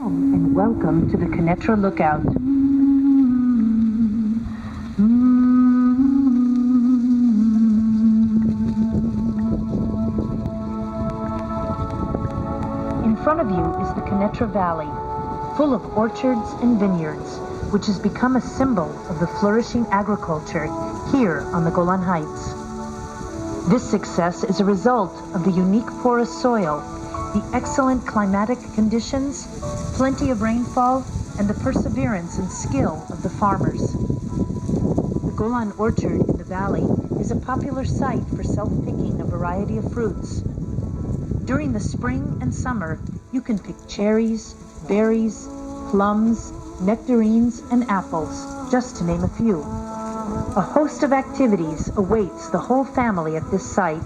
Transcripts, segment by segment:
And welcome to the Quneitra Lookout. In front of you is the Quneitra Valley, full of orchards and vineyards, which has become a symbol of the flourishing agriculture here on the Golan Heights. This success is a result of the unique porous soil, the excellent climatic conditions, plenty of rainfall, and the perseverance and skill of the farmers. The Golan orchard in the valley is a popular site for self-picking a variety of fruits. During the spring and summer, you can pick cherries, berries, plums, nectarines, and apples, just to name a few. A host of activities awaits the whole family at this site,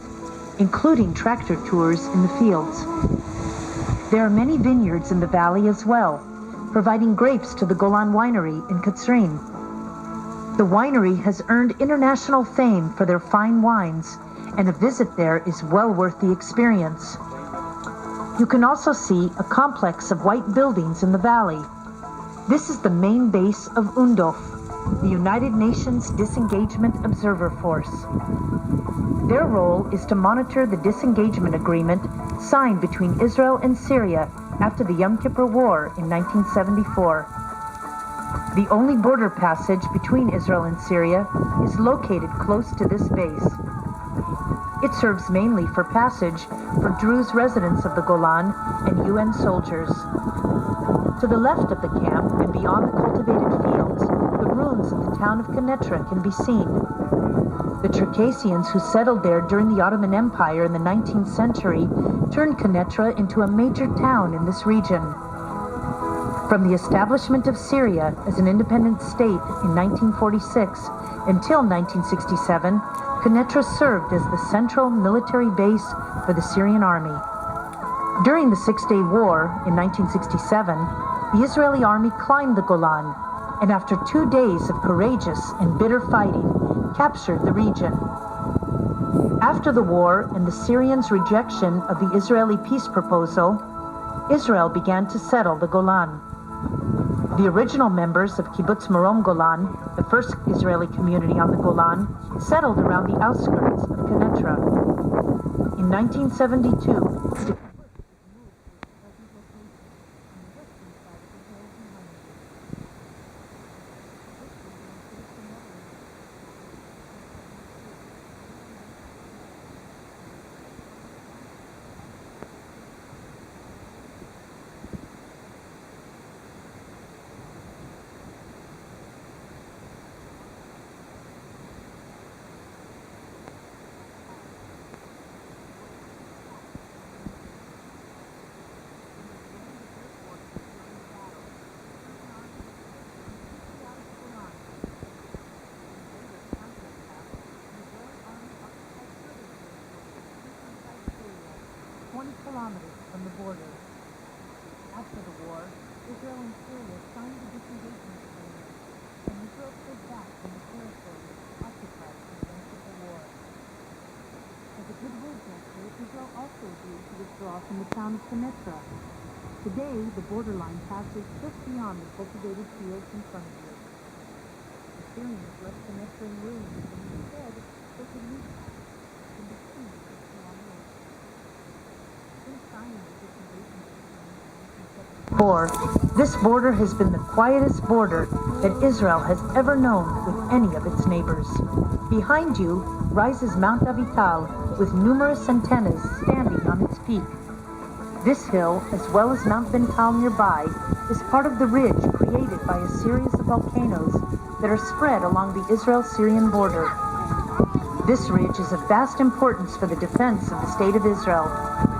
including tractor tours in the fields. There are many vineyards in the valley as well, providing grapes to the Golan winery in Katzrin. The winery has earned international fame for their fine wines, and a visit there is well worth the experience. You can also see a complex of white buildings in the valley. This is the main base of UNDOF, the United Nations Disengagement Observer Force. Their role is to monitor the disengagement agreement signed between Israel and Syria after the Yom Kippur War in 1974. The only border passage between Israel and Syria is located close to this base. It serves mainly for passage for Druze residents of the Golan and UN soldiers. To the left of the camp and beyond the cultivated fields, the ruins of the town of Quneitra can be seen. The Circassians who settled there during the Ottoman Empire in the 19th century turned Quneitra into a major town in this region. From the establishment of Syria as an independent state in 1946 until 1967, Quneitra served as the central military base for the Syrian army. During the Six-Day War in 1967, the Israeli army climbed the Golan, and after 2 days of courageous and bitter fighting, captured the region. After the war and the Syrians' rejection of the Israeli peace proposal, Israel began to settle the Golan. The original members of Kibbutz Marom Golan, the first Israeli community on the Golan, settled around the outskirts of Quneitra. In 1972, kilometers from the border. After the war, Israel and Syria signed the disengagement agreement, and Israel pulled back from the territory occupied in the Yom Kippur War. As a goodwill gesture, Israel also agreed to withdraw from the town of Quneitra. Today, the borderline passes just beyond the cultivated fields in front of you. The Syrians left Quneitra in ruins, and instead built a new town in the city of Golan. This border has been the quietest border that Israel has ever known with any of its neighbors. Behind you rises Mount Avital with numerous antennas standing on its peak. This hill, as well as Mount Bental nearby, is part of the ridge created by a series of volcanoes that are spread along the Israel-Syrian border. This ridge is of vast importance for the defense of the State of Israel,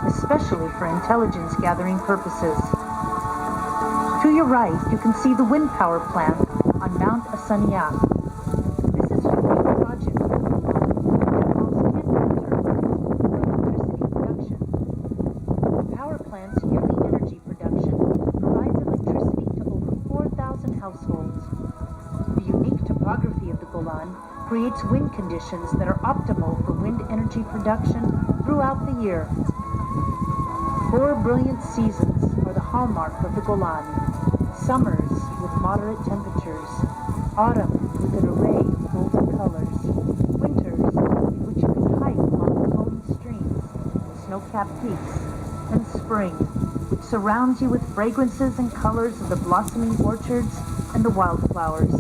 especially for intelligence gathering purposes. To your right, you can see the wind power plant on Mount Asaniah. This is a new project that involves 10 wind turbines for electricity production. The power plant's yearly energy production provides electricity to over 4,000 households. The unique topography of the Golan creates wind conditions that are optimal for wind energy production throughout the year. 4 brilliant seasons are the hallmark of the Golan. Summers with moderate temperatures, autumn with an array of golden colors, winters in which you can hike along the flowing streams and snow-capped peaks, and spring, which surrounds you with fragrances and colors of the blossoming orchards and the wildflowers.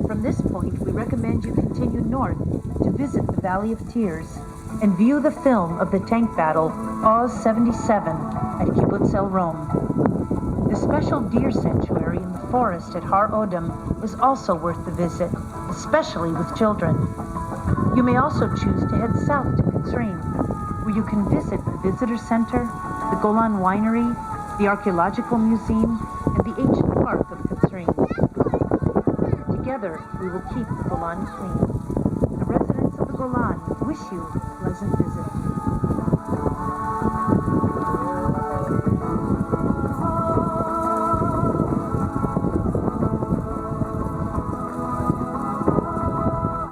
From this point, we recommend you continue north to visit the Valley of Tears and view the film of the tank battle Oz 77 at Kibbutz El Rom. The special deer sanctuary in the forest at Har Odom is also worth the visit, especially with children. You may also choose to head south to Katzrin, where you can visit the visitor center, the Golan Winery, the Archaeological Museum, and the ancient park of Katzrin. Together, we will keep the Golan clean. The residents of the Golan wish you a pleasant visit.